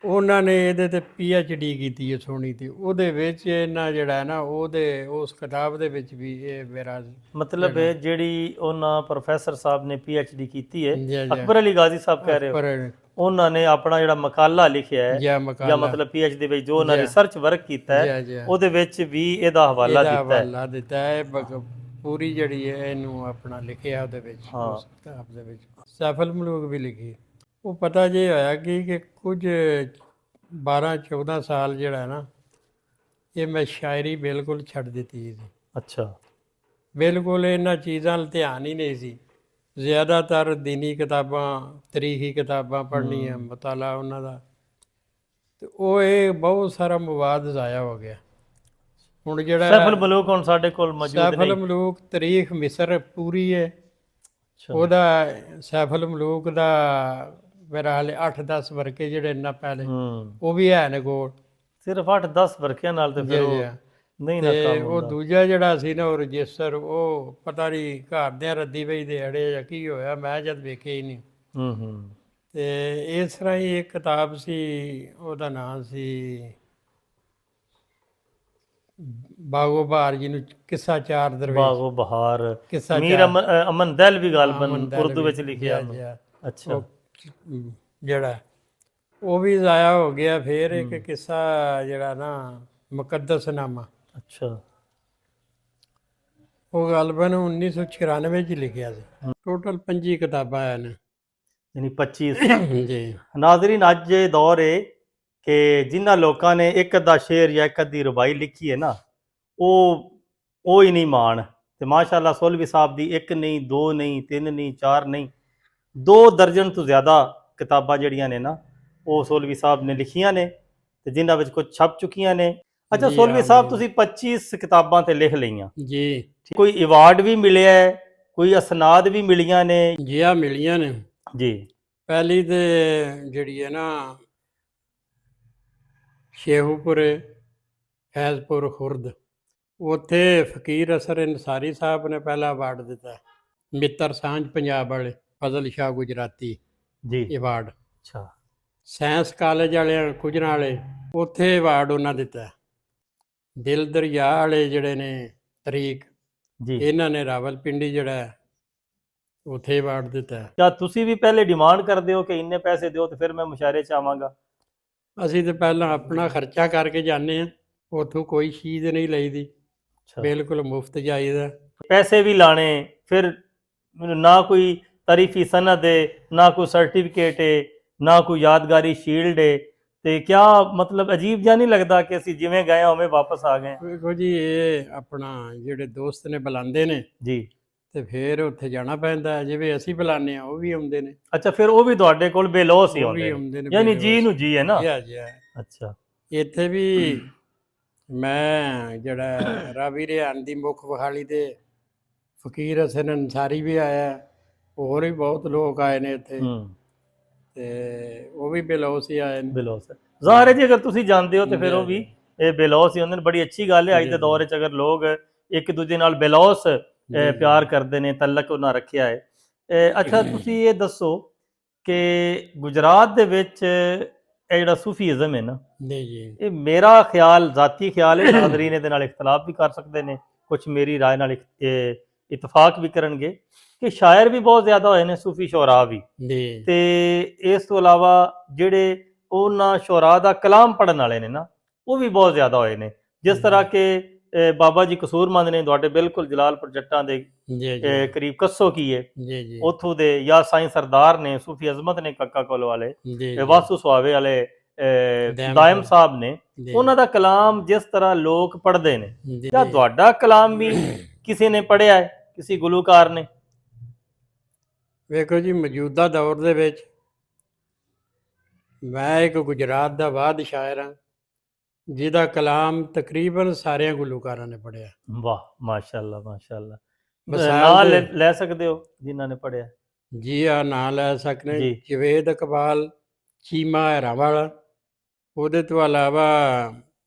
ਉਹਨਾਂ ਨੇ ਇਹਦੇ ਤੇ PhD ਕੀਤੀ ਹੈ ਸੋਹਣੀ ਦੀ। ਉਹਦੇ ਵਿੱਚ ਇਹਨਾਂ ਜਿਹੜਾ ਨਾ ਉਹਦੇ ਉਸ ਕਿਤਾਬ ਦੇ ਵਿੱਚ ਵੀ ਇਹ ਮੇਰਾ ਮਤਲਬ ਹੈ ਜਿਹੜੀ ਉਹਨਾਂ ਪ੍ਰੋਫੈਸਰ ਸਾਹਿਬ ਨੇ PhD ਕੀਤੀ ਹੈ, ਜੀ, ਅਕਬਰ ਅਲੀ ਗਾਜ਼ੀ ਸਾਹਿਬ ਕਹਿ ਰਹੇ ਹੋ, ਪਰ ਉਹਨਾਂ ਨੇ ਆਪਣਾ ਜਿਹੜਾ ਮਕਾਲਾ ਲਿਖਿਆ ਹੈ ਜਾਂ ਜਾਂ ਮਤਲਬ PhD ਦੇ ਵਿੱਚ ਜੋ ਉਹਨਾਂ ਰਿਸਰਚ ਵਰਕ ਕੀਤਾ ਹੈ ਉਹਦੇ ਵਿੱਚ ਵੀ ਇਹਦਾ ਹਵਾਲਾ ਦਿੱਤਾ ਹੈ। ਪੂਰੀ ਜਿਹੜੀ ਹੈ ਇਹਨੂੰ ਆਪਣਾ ਲਿਖਿਆ ਉਹਦੇ ਵਿੱਚ, ਉਸ ਕਿਤਾਬ ਦੇ ਵਿੱਚ। ਸੈਫੁਲ ਮਲੂਕ ਵੀ ਲਿਖੀ। ਉਹ ਪਤਾ ਜੇ ਹੋਇਆ ਕਿ ਕੁਝ 12-14 ਸਾਲ ਜਿਹੜਾ ਨਾ ਇਹ ਮੈਂ ਸ਼ਾਇਰੀ ਬਿਲਕੁਲ ਛੱਡ ਦਿੱਤੀ ਸੀ। ਅੱਛਾ, ਬਿਲਕੁਲ ਇਹਨਾਂ ਚੀਜ਼ਾਂ ਵੱਲ ਧਿਆਨ ਹੀ ਨਹੀਂ ਸੀ। ਜ਼ਿਆਦਾਤਰ ਦੀਨੀ ਕਿਤਾਬਾਂ, ਤਰੀਖੀ ਕਿਤਾਬਾਂ ਪੜ੍ਹਨੀਆਂ, ਮਤਾਲਾ ਉਹਨਾਂ ਦਾ, ਤੇ ਉਹ ਇਹ ਬਹੁਤ ਸਾਰਾ ਮਵਾਦ ਜ਼ਾਇਆ ਹੋ ਗਿਆ। ਹੁਣ ਜਿਹੜਾ ਸੈਫੁਲ ਮਲੂਕ ਹੁਣ ਸਾਡੇ ਕੋਲ ਮੌਜੂਦ ਨਹੀਂ। ਸੈਫੁਲ ਮਲੂਕ ਤਾਰੀਖ ਮਿਸਰ ਪੂਰੀ ਹੈ। ਉਹਦਾ ਸੈਫੁਲ ਮਲੂਕ ਦਾ ਮੇਰਾ ਹਾਲੇ 8-10 ਵਰਕੇ ਜਿਹੜੇ ਨਾ ਪਹਿਲੇ ਉਹ ਵੀ ਹੈ ਨੇ ਕੋਲ, ਸਿਰਫ 8-10 ਵਰਕਿਆਂ ਨਾਲ ਤੇ ਫਿਰ ਨਹੀਂ ਨਾ ਕੰਮ। ਉਹ ਦੂਜਾ ਜਿਹੜਾ ਸੀ ਨਾ ਉਹ ਰਜਿਸਟਰ, ਉਹ ਪਤਾ ਨਹੀਂ ਘਰ ਦੇ ਰੱਦੀ ਪਈ ਦੇ ਅੜੇ ਜਾਂ ਕੀ ਹੋਇਆ, ਮੈਂ ਜਦ ਵੇਖਿਆ ਹੀ ਨਹੀਂ। ਤੇ ਇਸ ਤਰ੍ਹਾਂ ਹੀ ਇੱਕ ਕਿਤਾਬ ਸੀ, ਉਹਦਾ ਨਾਮ ਸੀ ਬਾਗੋ ਬਹਾਰ, ਜਿਹਨੂੰ ਕਿੱਸਾ ਚਾਰ ਦਰਵੇਸ਼, ਬਾਗੋ ਬਹਾਰ, ਮੀਰ ਅਮਨ ਦਲ ਵੀ ਗਾਲਬਨ ਉਰਦੂ ਵਿੱਚ ਲਿਖਿਆ। ਅੱਛਾ, ਜਿਹੜਾ ਉਹ ਵੀ ਜ਼ਾਇਆ ਹੋ ਗਿਆ। ਫਿਰ ਇੱਕ ਕਿੱਸਾ ਜਿਹੜਾ ਨਾ ਮੁਕੱਦਸ ਨਾਮਾ, ਅੱਛਾ, ਉਹ ਗਾਲਬਨ 1996 ਚ ਲਿਖਿਆ ਸੀ। ਟੋਟਲ 25 ਕਿਤਾਬਾਂ ਹਨ, ਯਾਨੀ 25 ਜੀ। ਨਾਜ਼ਰੀਨ, ਅੱਜ ਇਹ ਦੌਰ ਹੈ ਕਿ ਜਿਨ੍ਹਾਂ ਲੋਕਾਂ ਨੇ ਇੱਕ ਅੱਧਾ ਸ਼ੇਰ ਜਾਂ ਇੱਕ ਅੱਧੀ ਰੁਬਾਈ ਲਿਖੀ ਹੈ ਨਾ, ਉਹ ਹੀ ਨਹੀਂ ਮਾਣ। ਤੇ ਮਾਸ਼ਾਅੱਲਾ ਸੋਲवी ਸਾਹਿਬ ਦੀ ਇੱਕ ਨਹੀਂ, ਦੋ ਨਹੀਂ, ਤਿੰਨ ਨਹੀਂ, ਚਾਰ ਨਹੀਂ, 2 ਦਰਜਨ ਤੋਂ ਜ਼ਿਆਦਾ ਕਿਤਾਬਾਂ ਜਿਹੜੀਆਂ ਨੇ ਨਾ ਉਹ ਸੋਲवी ਸਾਹਿਬ ਨੇ ਲਿਖੀਆਂ ਨੇ, ਤੇ ਜਿਨ੍ਹਾਂ ਵਿੱਚ ਕੁਝ ਛਪ ਚੁੱਕੀਆਂ ਨੇ। ਅੱਛਾ ਸੋਲवी ਸਾਹਿਬ, ਤੁਸੀਂ 25 ਕਿਤਾਬਾਂ ਤੇ ਲਿਖ ਲਈਆਂ ਜੀ। ਕੋਈ ਅਵਾਰਡ ਵੀ ਮਿਲਿਆ ਹੈ, ਕੋਈ ਅਸਨਾਦ ਵੀ ਮਿਲੀਆਂ ਨੇ? ਜੀ ਆ ਮਿਲੀਆਂ ਨੇ ਜੀ। ਪਹਿਲੀ ਤੇ ਜਿਹੜੀ ਹੈ ਨਾ ਸ਼ੇਖੂਪੁਰੇ ਫੈਜ਼ਪੁਰ ਖੁਰਦ, ਉੱਥੇ ਫਕੀਰ ਅਸਰ ਅੰਸਾਰੀ ਸਾਹਿਬ ਨੇ ਪਹਿਲਾ ਅਵਾਰਡ ਦਿੱਤਾ, ਮਿੱਤਰ ਸਾਂਝ ਪੰਜਾਬ ਵਾਲੇ ਫਜ਼ਲ ਸ਼ਾਹ ਗੁਜਰਾਤੀ ਜੀ। ਅਵਾਰਡ। ਅੱਛਾ ਸਾਇੰਸ ਕਾਲਜ ਵਾਲਿਆਂ ਕੁਜਰਾਂ ਵਾਲੇ, ਉੱਥੇ ਅਵਾਰਡ ਉਹਨਾਂ ਦਿੱਤਾ। ਦਿਲ ਦਰਿਆ ਵਾਲੇ ਜਿਹੜੇ ਨੇ ਤਰੀਕ, ਜੀ। ਇਹਨਾਂ ਨੇ ਰਾਵਲਪਿੰਡੀ ਜਿਹੜਾ ਹੈ, ਉੱਥੇ ਅਵਾਰਡ ਦਿੱਤਾ। ਕਿਆ ਤੁਸੀਂ ਵੀ ਪਹਿਲੇ ਡਿਮਾਂਡ ਕਰਦੇ ਹੋ ਕਿ ਇੰਨੇ ਪੈਸੇ ਦਿਓ ਤੇ ਫਿਰ ਮੈਂ ਮੁਸ਼ਾਇਰੇ 'ਚ ਆਵਾਂਗਾ? ਅਸੀਂ ਤਾਂ ਪਹਿਲਾਂ ਆਪਣਾ ਖਰਚਾ ਕਰਕੇ ਜਾਂਦੇ ਹਾਂ, ਉੱਥੋਂ ਕੋਈ ਚੀਜ਼ ਨਹੀਂ ਲਈਦੀ, ਅੱਛਾ, ਬਿਲਕੁਲ ਮੁਫਤ ਜਾਈਦਾ। ਪੈਸੇ ਵੀ ਲਾਣੇ, ਫਿਰ ਨਾ ਕੋਈ ਤਾਰੀਫੀ ਸਨਦ ਹੈ, ਨਾ ਕੋਈ ਸਰਟੀਫਿਕੇਟ ਹੈ, ਨਾ ਕੋਈ ਯਾਦਗਾਰੀ ਸ਼ੀਲਡ ਹੈ, ਤੇ ਕਿਆ ਮਤਲਬ ਅਜੀਬ ਜਿਹਾ ਨਹੀਂ ਲੱਗਦਾ ਕਿ ਅਸੀਂ ਜਿਵੇਂ ਗਏ ਉਵੇਂ ਵਾਪਸ ਆ ਗਏ? ਵੇਖੋ ਜੀ, ਇਹ ਆਪਣਾ ਜਿਹੜੇ ਦੋਸਤ ਨੇ ਬੁਲਾਉਂਦੇ ਨੇ ਜੀ। ਤੇ ਫਿਰ ਉੱਥੇ ਜਾਣਾ ਪੈਂਦਾ ਹੈ, ਜਿਵੇਂ ਅਸੀਂ ਬੁਲਾਉਂਦੇ ਹਾਂ ਉਹ ਵੀ ਆਉਂਦੇ ਨੇ। ਅੱਛਾ, ਫਿਰ ਉਹ ਵੀ ਤੁਹਾਡੇ ਕੋਲ ਬੇਲੋਸ ਹੀ ਉਹ ਵੀ ਆਉਂਦੇ ਆਉਂਦੇ ਨੇ, ਨੇ ਯਾਨੀ ਬੇਲੋਸ। ਜੀ ਨੂੰ ਜੀ ਹੈ ਨਾ? ਜੀ। ਅੱਛਾ ਇੱਥੇ ਵੀ ਮੈਂ ਜਿਹੜਾ ਰਾਵੀ ਰਿਹਾਨ ਦੀ ਮੁੱਖ ਬਹਾਲੀ ਦੇ ਫਕੀਰ ਹਸਨ ਅੰਸਾਰੀ ਵੀ ਆਇਆ, ਹੋਰ ਵੀ ਬਹੁਤ ਲੋਕ ਆਏ ਨੇ ਇੱਥੇ, ਤੇ ਉਹ ਵੀ ਬੇਲੋਸ ਹੀ ਆਏ ਨੇ। ਬੇਲੋਸ ਜ਼ਾਹਰ ਹੈ ਜੀ, ਅਗਰ ਤੁਸੀਂ ਜਾਣਦੇ ਹੋ ਤੇ ਫਿਰ ਉਹ ਵੀ ਇਹ ਬੇਲੋਸ ਹੀ ਹੁੰਦੇ ਨੇ। ਬੜੀ ਅੱਛੀ ਗੱਲ ਹੈ ਅੱਜ ਦੇ ਦੌਰ 'ਚ ਅਗਰ ਲੋਕ ਇੱਕ ਦੂਜੇ ਨਾਲ ਬੇਲੋਸ ਪਿਆਰ ਕਰਦੇ ਨੇ, ਤਲਕ ਉਹਨਾਂ ਰੱਖਿਆ ਹੈ। ਅੱਛਾ, ਤੁਸੀਂ ਇਹ ਦੱਸੋ ਕਿ ਗੁਜਰਾਤ ਦੇ ਵਿੱਚ ਇਹ ਜਿਹੜਾ ਸੂਫੀਜ਼ਮ ਹੈ ਨਾ, ਨਹੀਂ ਜੀ, ਇਹ ਮੇਰਾ ਖਿਆਲ, ਜ਼ਾਤੀ ਖਿਆਲ ਹੈ, ਨਾਜ਼ਰੀਨ ਇਹਦੇ ਨਾਲ ਇਖਤਲਾਫ ਵੀ ਕਰ ਸਕਦੇ ਨੇ, ਕੁਝ ਮੇਰੀ ਰਾਏ ਨਾਲ ਇਤਫਾਕ ਵੀ ਕਰਨਗੇ ਕਿ ਸ਼ਾਇਰ ਵੀ ਬਹੁਤ ਜ਼ਿਆਦਾ ਹੋਏ ਨੇ, ਸੂਫੀ ਸ਼ੁਰਾ ਵੀ, ਤੇ ਇਸ ਤੋਂ ਇਲਾਵਾ ਜਿਹੜੇ ਉਹਨਾਂ ਸ਼ੁਰਾ ਦਾ ਕਲਾਮ ਪੜ੍ਹਨ ਵਾਲੇ ਨੇ ਨਾ, ਉਹ ਵੀ ਬਹੁਤ ਜ਼ਿਆਦਾ ਹੋਏ ਨੇ। ਜਿਸ ਤਰ੍ਹਾਂ ਕਿ ਬਾਬਾ ਜੀ ਕਸੂਰਮੰਦ ਨੇ ਤੁਹਾਡੇ ਬਿਲਕੁਲ ਜਲਾਲਪੁਰ ਜੱਟਾਂ ਦੇ ਕਰੀਬ ਕੱਸੋ ਕੀਏ, ਉੱਥੋਂ ਦੇ, ਜਾਂ ਸਾਈਂ ਸਰਦਾਰ ਨੇ, ਸੂਫੀ ਅਜ਼ਮਤ ਨੇ ਕੱਕਾ ਕੋਲ ਵਾਲੇ, ਵਾਸੂ ਸੁਹਾਵੇ ਵਾਲੇ ਦਾਇਮ ਸਾਹਿਬ ਨੇ, ਉਹਨਾਂ ਦਾ ਕਲਾਮ ਜਿਸ ਤਰ੍ਹਾਂ ਲੋਕ ਪੜ੍ਹਦੇ ਨੇ, ਜਾਂ ਤੁਹਾਡਾ ਕਲਾਮ ਵੀ ਕਿਸੇ ਨੇ ਪੜ੍ਹਿਆ ਹੈ, ਕਿਸੇ ਗੁਲੂਕਾਰ ਨੇ? ਵੇਖੋ ਜੀ, ਮੌਜੂਦਾ ਦੌਰ ਦੇ ਵਿੱਚ ਮੈਂ ਇੱਕ ਗੁਜਰਾਤ ਦਾ ਵਾਦ ਸ਼ਾਇਰ ਹਾਂ, ਜਿਹਦਾ ਕਲਾਮ ਤਕਰੀਬਨ ਸਾਰਿਆਂ ਗੁਲੂਕਾਰਾਂ ਨੇ ਪੜ੍ਹਿਆ। ਵਾਹ, ਮਾਸ਼ਾਅੱਲਾ ਮਾਸ਼ਾਅੱਲਾ। ਮਿਸਾਲ ਲੈ ਸਕਦੇ ਹੋ ਜਿਨ੍ਹਾਂ ਨੇ ਪੜ੍ਹਿਆ? ਜੀ ਆ ਨਾਂ ਲੈ ਸਕਦੇ, ਜਵੇਦ ਇਕਬਾਲ, ਚੀਮਾ ਹੈਰਾਂ ਵਾਲਾ, ਉਹਦੇ ਤੋਂ ਇਲਾਵਾ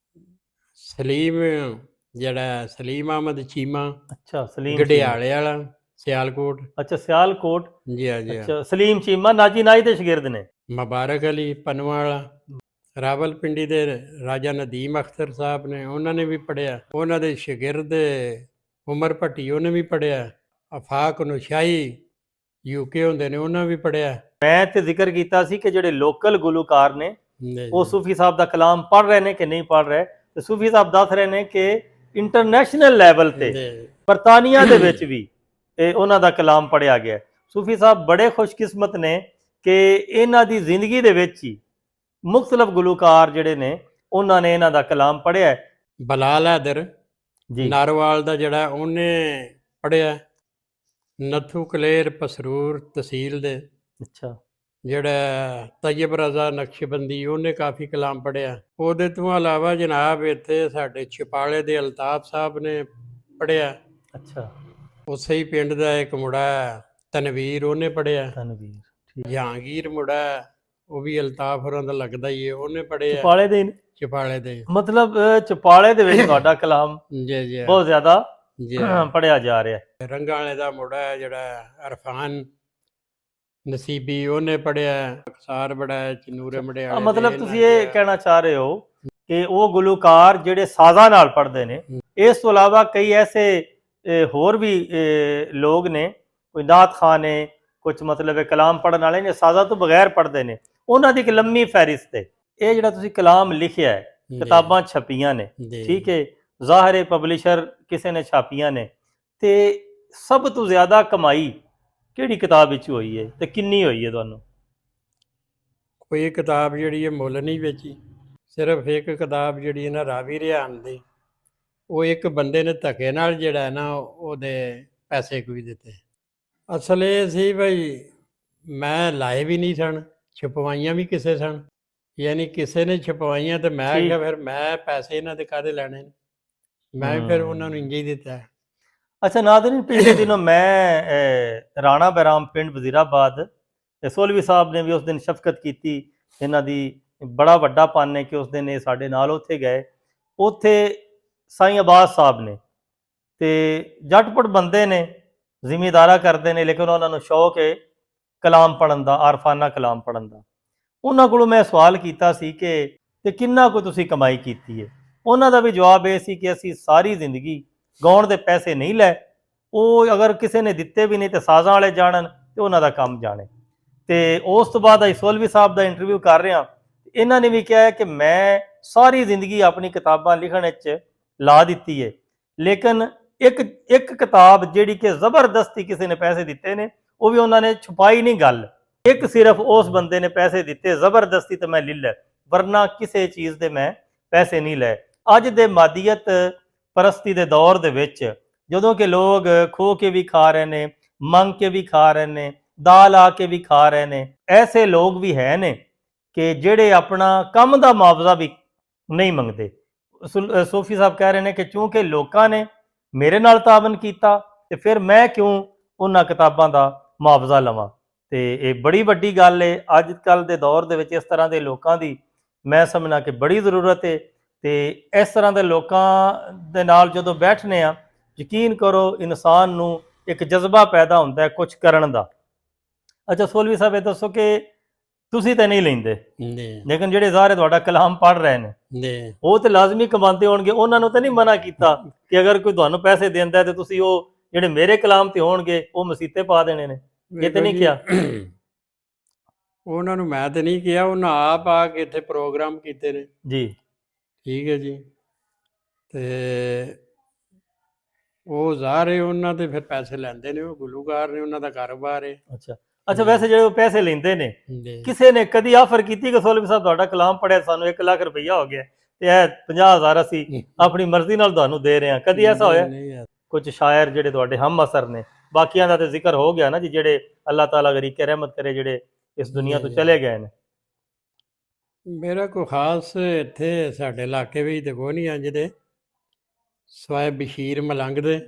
ਸਲੀਮ, ਜਿਹੜਾ ਸਲੀਮ ਅਹਿਮਦ ਚੀਮਾ, ਅੱਛਾ, ਸਲੀਮ ਗਡਿਆਲੇ ਵਾਲਾ, ਸਿਆਲਕੋਟ। ਅੱਛਾ, ਸਿਆਲਕੋਟ। ਜੀ ਹਾਂ ਜੀ। ਅੱਛਾ, ਸਲੀਮ ਚੀਮਾ ਨਾਜੀ ਨਾਈ ਦੇ ਸ਼ਾਗਿਰਦ ਨੇ। ਮੁਬਾਰਕ ਅਲੀ ਪਨਵਾ ਵਾਲਾ, ਰਾਵਲਪਿੰਡੀ ਦੇ ਰਾਜਾ ਨਦੀਮ ਅਖਤਰ ਸਾਹਿਬ ਨੇ, ਉਹਨਾਂ ਨੇ ਵੀ ਪੜ੍ਹਿਆ। ਉਹਨਾਂ ਦੇ ਸ਼ਾਗਿਰਦ ਉਮਰ ਭੱਟੀ, ਉਹਨੇ ਵੀ ਪੜ੍ਹਿਆ। ਆਫਾਕ ਨੁਸ਼ਾਈ ਯੂਕੇ ਹੁੰਦੇ ਨੇ, ਉਹਨਾਂ ਵੀ ਪੜ੍ਹਿਆ। ਮੈਂ ਤੇ ਜ਼ਿਕਰ ਕੀਤਾ ਸੀ ਕਿ ਜਿਹੜੇ ਲੋਕਲ ਗੁਲੂਕਾਰ ਨੇ ਉਹ ਸੂਫੀ ਸਾਹਿਬ ਦਾ ਕਲਾਮ ਪੜ੍ਹ ਰਹੇ ਨੇ ਕਿ ਨਹੀਂ ਪੜ੍ਹ ਰਹੇ, ਤੇ ਸੂਫੀ ਸਾਹਿਬ ਦੱਸ ਰਹੇ ਨੇ ਕਿ ਇੰਟਰਨੈਸ਼ਨਲ ਲੈਵਲ ਤੇ ਬਰਤਾਨੀਆ ਦੇ ਵਿੱਚ ਵੀ ਉਹਨਾਂ ਦਾ ਕਲਾਮ ਪੜ੍ਹਿਆ ਗਿਆ। ਸੂਫੀ ਸਾਹਿਬ ਬੜੇ ਖੁਸ਼ਕਿਸਮਤ ਨੇ ਕਿ ਇਹਨਾਂ ਦੀ ਜ਼ਿੰਦਗੀ ਦੇ ਵਿੱਚ ਹੀ ਮੁਖਤਲਫ ਗੁਲੂਕਾਰ ਜਿਹੜੇ ਨੇ ਉਹਨਾਂ ਨੇ ਇਹਨਾਂ ਦਾ ਕਲਾਮ ਪੜ੍ਹਿਆ। ਬਲਾਲ ਹੈਦਰ ਜੀ ਨਾਰਵਾਲ ਦਾ ਜਿਹੜਾ, ਉਹਨੇ ਪੜ੍ਹਿਆ। ਨੱਥੂ ਕਲੇਰ ਪਸਰੂਰ ਤਹਿਸੀਲ ਦੇ, ਅੱਛਾ, ਜਿਹੜਾ ਤੈਯਬ ਰਜ਼ਾ ਨਕਸ਼ਬੰਦੀ, ਉਹਨੇ ਕਾਫੀ ਕਲਾਮ ਪੜ੍ਹਿਆ। ਉਹਦੇ ਤੋਂ ਇਲਾਵਾ ਜਨਾਬ ਇੱਥੇ ਸਾਡੇ ਛਪਾਲੇ ਦੇ ਅਲਤਾਫ ਸਾਹਿਬ ਨੇ ਪੜ੍ਹਿਆ। ਅੱਛਾ, ਉਸੇ ਹੀ ਪਿੰਡ ਦਾ ਇੱਕ ਮੁੰਡਾ ਤਨਵੀਰ, ਉਹਨੇ ਪੜ੍ਹਿਆ। ਤਨਵੀਰ। ਜਹਾਂਗੀਰ ਮੁੰਡਾ, ਉਹ ਵੀ ਅਲਤਾਫ ਹੋਰਾਂ ਦਾ ਲੱਗਦਾ ਹੀ ਹੈ, ਉਹਨੇ ਪੜ੍ਹਿਆ। ਚਪਾਲੇ ਦੇ? ਚਪਾਲੇ ਦੇ। ਮਤਲਬ ਚਪਾਲੇ ਦੇ ਵਿੱਚ ਤੁਹਾਡਾ ਕਲਾਮ ਜੀ ਜੀ ਬਹੁਤ ਜ਼ਿਆਦਾ ਪੜ੍ਹਿਆ ਜਾ ਰਿਹਾ। ਰੰਗਾਂ ਵਾਲੇ ਦਾ ਮੁੰਡਾ ਹੈ ਜਿਹੜਾ ਅਰਫਾਨ ਨਸੀਬੀ, ਉਹਨੇ ਪੜ੍ਹਿਆ। ਅਕਸਾਰ ਬੜਾ ਚਨੂਰੇ ਮੜਿਆਲੇ। ਮਤਲਬ ਤੁਸੀਂ ਇਹ ਕਹਿਣਾ ਚਾਹ ਰਹੇ ਹੋ ਕਿ ਉਹ ਗੁਲੂਕਾਰ ਜਿਹੜੇ ਸਾਜ਼ਾਂ ਨਾਲ ਪੜ੍ਹਦੇ ਨੇ, ਇਸ ਤੋਂ ਇਲਾਵਾ ਕਈ ਐਸੇ ਹੋਰ ਵੀ ਲੋਕ ਨੇ, ਕੋਈ ਨਾਤ ਖਾਨ ਨੇ, ਕੁਝ ਮਤਲਬ ਕਲਾਮ ਪੜ੍ਹਨ ਵਾਲੇ ਨੇ ਸਾਜ਼ਾਂ ਤੋਂ ਬਗੈਰ ਪੜ੍ਹਦੇ ਨੇ, ਉਹਨਾਂ ਦੀ ਇੱਕ ਲੰਮੀ ਫਹਿਰਿਸਤ ਹੈ। ਇਹ ਜਿਹੜਾ ਤੁਸੀਂ ਕਲਾਮ ਲਿਖਿਆ ਹੈ, ਕਿਤਾਬਾਂ ਛਪੀਆਂ ਨੇ, ਠੀਕ ਹੈ, ਜ਼ਾਹਿਰ ਪਬਲਿਸ਼ਰ ਕਿਸੇ ਨੇ ਛਾਪੀਆਂ ਨੇ, ਤੇ ਸਭ ਤੋਂ ਜ਼ਿਆਦਾ ਕਮਾਈ ਕਿਹੜੀ ਕਿਤਾਬ ਵਿੱਚ ਹੋਈ ਹੈ ਤੇ ਕਿੰਨੀ ਹੋਈ ਹੈ ਤੁਹਾਨੂੰ? ਕੋਈ ਕਿਤਾਬ ਜਿਹੜੀ ਹੈ ਮੁੱਲ ਨਹੀਂ ਵੇਚੀ, ਸਿਰਫ ਇੱਕ ਕਿਤਾਬ ਜਿਹੜੀ ਹੈ ਨਾ ਰਾਵੀ ਰਿਹਾਨ ਦੀ, ਉਹ ਇੱਕ ਬੰਦੇ ਨੇ ਧੱਕੇ ਨਾਲ ਜਿਹੜਾ ਨਾ ਉਹਦੇ ਪੈਸੇ ਕੋਈ ਦਿੱਤੇ। ਅਸਲ ਇਹ ਸੀ ਬਈ ਮੈਂ ਲਾਏ ਵੀ ਨਹੀਂ ਸਨ, ਛਪਵਾਈਆਂ ਵੀ ਕਿਸੇ ਸਨ, ਯਾਨੀ ਕਿਸੇ ਨੇ ਛਪਵਾਈਆਂ, ਤੇ ਮੈਂ ਕਿਹਾ ਫਿਰ ਮੈਂ ਪੈਸੇ ਇਹਨਾਂ ਦੇ ਕਾਹਦੇ ਲੈਣੇ ਨੇ, ਮੈਂ ਫਿਰ ਉਹਨਾਂ ਨੂੰ ਇੰਜ ਹੀ ਦਿੱਤਾ। ਅੱਛਾ ਨਾਜ਼ਰੀਨ, ਪਿਛਲੇ ਦਿਨੋਂ ਮੈਂ ਰਾਣਾ ਬਹਿਰਾਮ ਪਿੰਡ ਵਜ਼ੀਰਾਬਾਦ ਤੇ ਸੋਲਵੀ ਸਾਹਿਬ ਨੇ ਵੀ ਉਸ ਦਿਨ ਸ਼ਫਕਤ ਕੀਤੀ। ਇਹਨਾਂ ਦੀ ਬੜਾ ਵੱਡਾ ਪਨ ਹੈ ਕਿ ਉਸ ਦਿਨ ਇਹ ਸਾਡੇ ਨਾਲ ਉੱਥੇ ਗਏ। ਉੱਥੇ ਸਾਈਂ ਅਬਾਸ ਸਾਹਿਬ ਨੇ, ਤੇ ਜੱਟਪੁਟ ਬੰਦੇ ਨੇ, ਜ਼ਿਮੀਂਦਾਰਾ ਕਰਦੇ ਨੇ, ਲੇਕਿਨ ਉਹਨਾਂ ਨੂੰ ਸ਼ੌਕ ਹੈ ਕਲਾਮ ਪੜ੍ਹਨ ਦਾ, ਆਰਫਾਨਾ ਕਲਾਮ ਪੜ੍ਹਨ ਦਾ। ਉਹਨਾਂ ਕੋਲੋਂ ਮੈਂ ਸਵਾਲ ਕੀਤਾ ਸੀ ਕਿ ਤੇ ਕਿੰਨਾ ਕੁ ਤੁਸੀਂ ਕਮਾਈ ਕੀਤੀ ਹੈ। ਉਹਨਾਂ ਦਾ ਵੀ ਜਵਾਬ ਇਹ ਸੀ ਕਿ ਅਸੀਂ ਸਾਰੀ ਜ਼ਿੰਦਗੀ ਗਾਉਣ ਦੇ ਪੈਸੇ ਨਹੀਂ ਲੈ, ਉਹ ਅਗਰ ਕਿਸੇ ਨੇ ਦਿੱਤੇ ਵੀ ਨਹੀਂ ਤੇ ਸਾਜ਼ਾਂ ਵਾਲੇ ਜਾਣਨ ਤੇ ਉਹਨਾਂ ਦਾ ਕੰਮ ਜਾਣੇ। ਤੇ ਉਸ ਤੋਂ ਬਾਅਦ ਅਸੀਂ ਸੋਲਵੀ ਸਾਹਿਬ ਦਾ ਇੰਟਰਵਿਊ ਕਰ ਰਹੇ ਹਾਂ, ਇਹਨਾਂ ਨੇ ਵੀ ਕਿਹਾ ਹੈ ਕਿ ਮੈਂ ਸਾਰੀ ਜ਼ਿੰਦਗੀ ਆਪਣੀ ਕਿਤਾਬਾਂ ਲਿਖਣ ਵਿੱਚ ਲਾ ਦਿੱਤੀ ਹੈ, ਲੇਕਿਨ ਇੱਕ ਕਿਤਾਬ ਜਿਹੜੀ ਕਿ ਜ਼ਬਰਦਸਤੀ ਕਿਸੇ ਨੇ ਪੈਸੇ ਦਿੱਤੇ ਨੇ, ਉਹ ਵੀ ਉਹਨਾਂ ਨੇ ਛੁਪਾਈ ਨਹੀਂ ਗੱਲ। ਇੱਕ ਸਿਰਫ ਉਸ ਬੰਦੇ ਨੇ ਪੈਸੇ ਦਿੱਤੇ ਜ਼ਬਰਦਸਤੀ ਤੇ ਮੈਂ ਲੈ ਲੈ, ਵਰਨਾ ਕਿਸੇ ਚੀਜ਼ ਦੇ ਮੈਂ ਪੈਸੇ ਨਹੀਂ ਲਏ। ਅੱਜ ਦੇ ਮਾਦੀਅਤ ਪਰਸਤੀ ਦੇ ਦੌਰ ਦੇ ਵਿੱਚ ਜਦੋਂ ਕਿ ਲੋਕ ਖੋ ਕੇ ਵੀ ਖਾ ਰਹੇ ਨੇ, ਮੰਗ ਕੇ ਵੀ ਖਾ ਰਹੇ ਨੇ, ਦਾਲ ਆ ਕੇ ਵੀ ਖਾ ਰਹੇ ਨੇ, ਐਸੇ ਲੋਕ ਵੀ ਹੈ ਨੇ ਕਿ ਜਿਹੜੇ ਆਪਣਾ ਕੰਮ ਦਾ ਮੁਆਵਜ਼ਾ ਵੀ ਨਹੀਂ ਮੰਗਦੇ। ਸੂਫੀ ਸਾਹਿਬ ਕਹਿ ਰਹੇ ਨੇ ਕਿ ਚੂੰਕਿ ਲੋਕਾਂ ਨੇ ਮੇਰੇ ਨਾਲ ਤਾਵਨ ਕੀਤਾ ਤੇ ਫਿਰ ਮੈਂ ਕਿਉਂ ਉਹਨਾਂ ਕਿਤਾਬਾਂ ਦਾ ਮੁਆਵਜ਼ਾ ਲਵਾਂ। ਤੇ ਇਹ ਬੜੀ ਵੱਡੀ ਗੱਲ ਹੈ। ਅੱਜ ਕੱਲ੍ਹ ਦੇ ਦੌਰ ਦੇ ਵਿੱਚ ਇਸ ਤਰ੍ਹਾਂ ਦੇ ਲੋਕਾਂ ਦੀ ਮੈਂ ਸਮਝਣਾ ਕਿ ਬੜੀ ਜ਼ਰੂਰਤ ਹੈ। ਤੇ ਇਸ ਤਰ੍ਹਾਂ ਦੇ ਲੋਕਾਂ ਦੇ ਨਾਲ ਜਦੋਂ ਬੈਠਨੇ ਆ, ਯਕੀਨ ਕਰੋ ਇਨਸਾਨ ਨੂੰ ਇੱਕ ਜਜ਼ਬਾ ਪੈਦਾ ਹੁੰਦਾ ਹੈ ਕੁਝ ਕਰਨ ਦਾ। ਅੱਛਾ ਸੋਲਵੀ ਸਾਹਿਬ ਇਹ ਦੱਸੋ ਕਿ ਤੁਸੀਂ ਤਾਂ ਨਹੀਂ ਲੈਂਦੇ, ਲੇਕਿਨ ਜਿਹੜੇ ਜ਼ਾਹਰ ਤੁਹਾਡਾ ਕਲਾਮ ਪੜ੍ਹ ਰਹੇ ਨੇ ਉਹ ਤੇ ਲਾਜ਼ਮੀ ਕਮਾਉਂਦੇ ਹੋਣਗੇ, ਉਹਨਾਂ ਨੂੰ ਤਾਂ ਨਹੀਂ ਮਨਾ ਕੀਤਾ ਕਿ ਅਗਰ ਕੋਈ ਤੁਹਾਨੂੰ ਪੈਸੇ ਦਿੰਦਾ ਤੇ ਤੁਸੀਂ ਉਹ ਜਿਹੜੇ ਮੇਰੇ ਕਲਾਮ ਤੇ ਹੋਣਗੇ ਉਹ ਮਸੀਤੇ ਪਾ ਦੇਣੇ ਨੇ? ਇਹ ਤੇ ਨਹੀਂ ਕਿਹਾ ਉਹਨਾਂ ਨੂੰ? ਮੈਂ ਤੇ ਨਹੀਂ ਕਿਹਾ, ਉਹਨਾਂ ਆਪ ਆ ਕੇ ਇੱਥੇ ਪ੍ਰੋਗਰਾਮ ਕੀਤੇ ਨੇ ਜੀ। ਠੀਕ ਹੈ ਜੀ। ਤੇ ਉਹ ਜ਼ਾਹਰ ਹੈ ਉਹਨਾਂ ਤੇ ਫਿਰ ਪੈਸੇ ਲੈਂਦੇ ਨੇ, ਉਹ ਗੁਲੂਕਾਰ ਨੇ, ਉਹਨਾਂ ਦਾ ਕਾਰੋਬਾਰ ਹੈ। ਅੱਛਾ ਵੈਸੇ ਜਿਹੜੇ ਉਹ ਪੈਸੇ ਲੈਂਦੇ ਨੇ, ਕਿਸੇ ਨੇ ਕਦੀ ਆਫਰ ਕੀਤੀ ਕਿ ਸੋਲਵੀ ਸਾਹਿਬ ਤੁਹਾਡਾ ਕਲਾਮ ਪੜਿਆ, ਸਾਨੂੰ 1 ਲੱਖ ਰੁਪਈਆ ਹੋ ਗਿਆ ਤੇ ਇਹ 50,000 ਅਸੀਂ ਆਪਣੀ ਮਰਜ਼ੀ ਨਾਲ ਤੁਹਾਨੂੰ ਦੇ ਰਹੇ ਹਾਂ? ਕਦੀ ਐਸਾ ਹੋਇਆ? ਕੁਝ ਸ਼ਾਇਰ ਜਿਹੜੇ ਤੁਹਾਡੇ ਹਮ ਅਸਰ ਨੇ, ਬਾਕੀਆਂ ਦਾ ਤੇ ਜ਼ਿਕਰ ਹੋ ਗਿਆ ਨਾ ਜੀ, ਜਿਹੜੇ ਅੱਲਾਹ ਤਾਲਾ ਗਰੀਕੇ ਰਹਿਮਤ ਕਰੇ ਜਿਹੜੇ ਇਸ ਦੁਨੀਆ ਤੋਂ ਚਲੇ ਗਏ ਨੇ। ਮੇਰਾ ਕੋਈ ਖਾਸ ਇੱਥੇ ਸਾਡੇ ਇਲਾਕੇ ਵਿੱਚ ਤੇ ਕੋਈ ਨਹੀਂ ਇੰਜ ਦੇ, ਸਵਾਏ ਬਸ਼ੀਰ ਮਲੰਗ ਦੇ।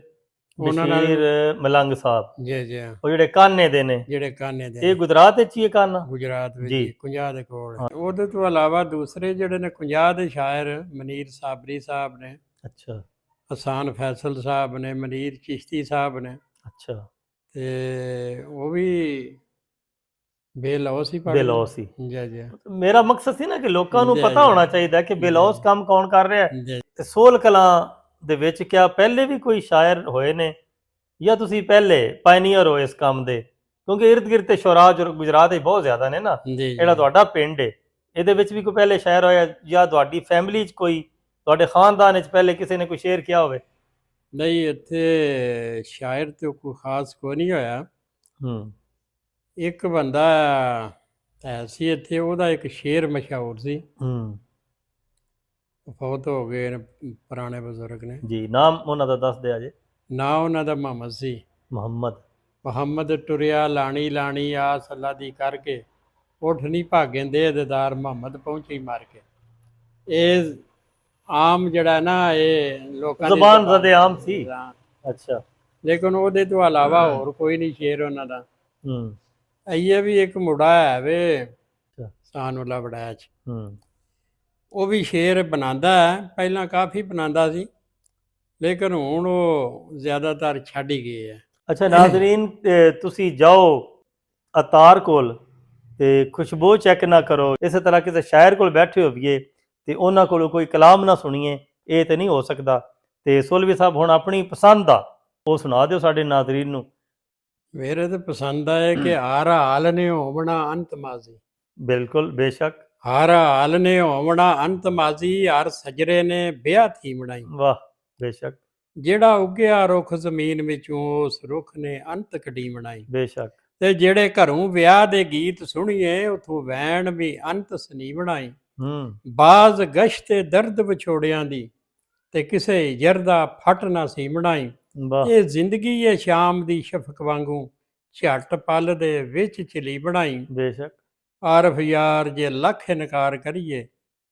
ਉਹਨਾਂ ਨਾਲ ਬਸ਼ੀਰ ਮਲੰਗ ਸਾਹਿਬ ਜੀ ਜੀ, ਉਹ ਜਿਹੜੇ ਕਾਨੇ ਦੇ ਨੇ, ਜਿਹੜੇ ਕਾਨੇ ਦੇ, ਇਹ ਗੁਜਰਾਤ ਵਿੱਚ ਹੀ ਹੈ ਕਾਨਾ? ਗੁਜਰਾਤ ਵਿੱਚ ਜੀ। 50 ਦੇ ਕੋਲ। ਉਹਦੇ ਤੋਂ ਇਲਾਵਾ ਦੂਸਰੇ ਜਿਹੜੇ ਨੇ 50 ਦੇ ਸ਼ਾਇਰ, ਮਨੀਰ ਸਾਬਰੀ ਸਾਹਿਬ ਨੇ, ਅੱਛਾ, ਹਸਾਨ ਫੈਸਲ ਸਾਹਿਬ ਨੇ, ਮਨੀਰ ਚਿਸ਼ਤੀ ਸਾਹਿਬ ਨੇ। ਅੱਛਾ, ਤੇ ਉਹ ਵੀ ਬੇਲੌਸ ਹੀ ਬੇਲੌਸ ਸੀ। ਜੀ ਜੀ। ਮੇਰਾ ਮਕਸਦ ਸੀ ਨਾ ਕਿ ਲੋਕਾਂ ਨੂੰ ਪਤਾ ਹੋਣਾ ਚਾਹੀਦਾ ਕਿ ਬੇਲੌਸ ਕੰਮ ਕੌਣ ਕਰ ਰਿਹਾ ਹੈ। ਜੀ। ਤੇ ਸੋਲ ਕਲਾਂ ਦੇ ਵਿੱਚ ਕਿਆ ਪਹਿਲੇ ਵੀ ਕੋਈ ਸ਼ਾਇਰ ਹੋਏ ਨੇ ਜਾਂ ਤੁਸੀਂ ਪਹਿਲੇ ਪਾਇਨੀਅਰ ਹੋ ਇਸ ਕੰਮ ਦੇ? ਕਿਉਂਕਿ ਇਰਦ ਗਿਰਦ ਤੇ ਸ਼ੁਰਾ ਗੁਜਰਾਤ ਵਿੱਚ ਬਹੁਤ ਜ਼ਿਆਦਾ ਨੇ ਨਾ, ਜਿਹੜਾ ਤੁਹਾਡਾ ਪਿੰਡ ਹੈ ਇਹਦੇ ਵਿੱਚ ਵੀ ਕੋਈ ਪਹਿਲੇ ਸ਼ਾਇਰ ਹੋਇਆ ਜਾਂ ਤੁਹਾਡੀ ਫੈਮਿਲੀ 'ਚ ਕੋਈ, ਤੁਹਾਡੇ ਖਾਨਦਾਨ ਵਿੱਚ ਪਹਿਲੇ ਕਿਸੇ ਨੇ ਕੋਈ ਸ਼ੇਰ ਕਿਹਾ ਹੋਵੇ? ਨਹੀਂ, ਇੱਥੇ ਸ਼ਾਇਰ ਤੇ ਕੋਈ ਖਾਸ ਕੋਈ ਨਹੀਂ ਹੋਇਆ। ਇੱਕ ਬੰਦਾ ਹੈ ਸੀ ਇੱਥੇ, ਉਹਦਾ ਇੱਕ ਸ਼ੇਰ ਮਸ਼ਹੂਰ ਸੀ, ਫੌਤ ਹੋ ਗਏ ਨੇ ਪੁਰਾਣੇ ਬਜ਼ੁਰਗ ਨੇ ਜੀ। ਨਾਮ ਉਹਨਾਂ ਦਾ ਦੱਸ ਦਿਆ ਜੇ। ਨਾ ਉਹਨਾਂ ਦਾ ਮੁਹੰਮਦ ਸੀ। ਮੁਹੰਮਦ ਟੁਰਿਆ ਲਾਣੀ ਲਾਣੀ ਆਸ ਅੱਲਾ ਦੀ ਕਰਕੇ, ਉੱਠ ਨਹੀਂ ਭਾਗੇ ਦੇਦਾਰ ਮੁਹੰਮਦ ਪਹੁੰਚੀ ਮਾਰ ਕੇ। ਇਹ ਆਮ ਜਿਹੜਾ ਨਾ ਇਹ ਲੋਕਾਂ ਦੀ ਜ਼ਬਾਨ ਜ਼ਦੇ ਆਮ ਸੀ। ਅੱਛਾ, ਲੇਕਿਨ ਉਹਦੇ ਤੋਂ ਇਲਾਵਾ ਹੋਰ ਕੋਈ ਨਹੀਂ ਸ਼ੇਰ ਉਹਨਾਂ ਦਾ। ਇਹ ਵੀ ਇੱਕ ਮੁੰਡਾ ਹੈ ਵੇ ਸਾਨੂਲਾ ਬੜਾਇਆ 'ਚ, ਉਹ ਵੀ ਸ਼ੇਰ ਬਣਾਉਂਦਾ ਹੈ, ਪਹਿਲਾਂ ਕਾਫੀ ਬਣਾਉਂਦਾ ਸੀ, ਲੇਕਿਨ ਹੁਣ ਉਹ ਜ਼ਿਆਦਾਤਰ ਛੱਡ ਹੀ ਗਏ ਹੈ। ਅੱਛਾ ਨਾਜ਼ਰੀਨ, ਤੁਸੀਂ ਜਾਓ ਅਤਾਰ ਕੋਲ ਤੇ ਖੁਸ਼ਬੂ ਚੈੱਕ ਨਾ ਕਰੋ, ਇਸੇ ਤਰ੍ਹਾਂ ਕਿਸੇ ਸ਼ਾਇਰ ਕੋਲ ਬੈਠੇ ਹੋਈਏ ਤੇ ਉਹਨਾਂ ਕੋਲੋਂ ਕੋਈ ਕਲਾਮ ਨਾ ਸੁਣੀਏ, ਇਹ ਤੇ ਨਹੀਂ ਹੋ ਸਕਦਾ। ਤੇ ਸੋਲਵੀ ਸਾਹਿਬ ਹੁਣ ਆਪਣੀ ਪਸੰਦ ਦਾ ਉਹ ਸੁਣਾ ਦਿਓ ਸਾਡੇ ਨਾਜ਼ਰੀਨ ਨੂੰ। ਮੇਰੇ ਤਾਂ ਪਸੰਦ ਆਏ ਕਿ ਹਰ ਹਾਲ ਨੇ ਹੋਵਣਾ ਅੰਤ ਮਾਜ਼ੀ। ਬਿਲਕੁਲ, ਬੇਸ਼ੱਕ। ਹਰ ਹਾਲ ਨੇ ਹੋਵਣਾ ਅੰਤ ਮਾਜ਼ੀ, ਹਰ ਸਜਰੇ ਨੇ ਵਿਆਹ ਥੀ ਬਣਾਈ। ਵਾਹ, ਬੇਸ਼ੱਕ। ਜਿਹੜਾ ਉੱਗਿਆ ਰੁੱਖ ਜ਼ਮੀਨ ਵਿੱਚੋਂ, ਉਸ ਰੁੱਖ ਨੇ ਅੰਤ ਕਢੀ ਬਣਾਈ। ਬੇਸ਼ੱਕ। ਤੇ ਜਿਹੜੇ ਘਰੋਂ ਵਿਆਹ ਦੇ ਗੀਤ ਸੁਣੀਏ, ਉਥੋਂ ਵੈਣ ਵੀ ਅੰਤ ਸਨੀ ਬਣਾਈ। ਬਾਜ਼ ਗਸ਼ਤੇ ਦਰਦ ਵਿਛੋੜਿਆਂ ਦੀ, ਤੇ ਕਿਸੇ ਜਰਦਾ ਫਟ ਨਾ ਸੀ ਬਣਾਈ। ਇਹ ਜ਼ਿੰਦਗੀ ਹੈ ਸ਼ਾਮ ਦੀ ਸ਼ਫਕ ਵਾਂਗੂ, ਝੱਟ ਪਲ ਦੇ ਵਿੱਚ ਚਲੀ ਬਣਾਈ। ਬੇਸ਼ੱਕ। ਆਰਫ ਯਾਰ ਜੇ ਲੱਖ ਇਨਕਾਰ ਕਰੀਏ,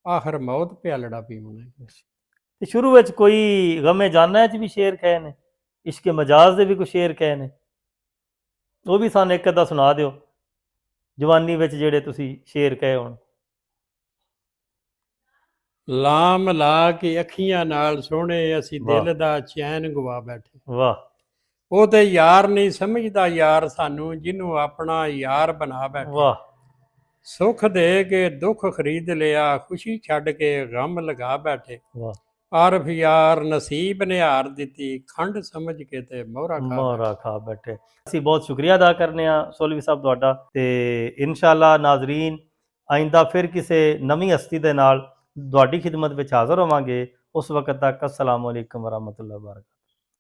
ਆਖਰ ਮੌਤ ਪਿਆਲੜਾ ਪੀਵਣਾ। ਤੇ ਸ਼ੁਰੂ ਵਿੱਚ ਕੋਈ ਗਮੇ ਜਾਨਾ 'ਚ ਵੀ ਸ਼ੇਰ ਕਹੇ ਨੇ, ਇਸ਼ਕੇ ਮਜਾਜ਼ ਦੇ ਵੀ ਕੋਈ ਸ਼ੇਰ ਕਹੇ ਨੇ, ਉਹ ਵੀ ਸਾਨੂੰ ਇੱਕ ਅੱਧਾ ਸੁਣਾ ਦਿਓ। ਜਵਾਨੀ ਵਿੱਚ ਜਿਹੜੇ ਤੁਸੀਂ ਸ਼ੇਰ ਕਹੇ ਹੋਣ? ਲਾਮ ਲਾ ਕੇ ਅੱਖੀਆਂ ਨਾਲ ਸੋਹਣੇ, ਅਸੀਂ ਵਾਹ। ਦਿਲ ਦਾ ਚੈਨ ਗਵਾ ਬੈਠੇ। ਵਾਹ ਉਹ ਤੇ ਯਾਰ ਨਹੀਂ ਸਮਝਦਾ ਯਾਰ ਸਾਨੂੰ, ਜਿਹਨੂੰ ਆਪਣਾ ਯਾਰ ਬਣਾ ਬੈਠੇ। ਵਾਹ ਸੁੱਖ ਦੇ ਕੇ ਦੁੱਖ ਖਰੀਦ ਲਿਆ, ਖੁਸ਼ੀ ਛੱਡ ਕੇ ਗਮ ਲਗਾ ਬੈਠੇ। ਵਾਹ ਆਰਫ ਯਾਰ ਨਸੀਬ ਨੇ ਹਾਰ ਦਿੱਤੀ, ਖੰਡ ਸਮਝ ਕੇ ਤੇ ਮੋਹਰਾ ਖਾ ਮੋਹਰਾ ਖਾ ਬੈਠੇ। ਅਸੀਂ ਬਹੁਤ ਸ਼ੁਕਰੀਆ ਅਦਾ ਕਰਨੇ ਆ ਸੋਲਵੀ ਸਾਹਿਬ ਤੁਹਾਡਾ, ਤੇ ਇਨਸ਼ਾਅੱਲਾ ਨਾਜ਼ਰੀਨ ਆਇੰਦਾ ਫਿਰ ਕਿਸੇ ਨਵੀਂ ਹਸਤੀ ਦੇ ਨਾਲ ਤੁਹਾਡੀ ਖਿਦਮਤ ਵਿੱਚ ਹਾਜ਼ਰ ਹੋਵਾਂਗੇ। ਉਸ ਵਕਤ ਤੱਕ ਅਸਲਾਮੁ ਅਲੈਕੁਮ ਵਰਹਿਮਤੁல்லாਹਿ ਵਬਰਕਾਤੁਹੂ।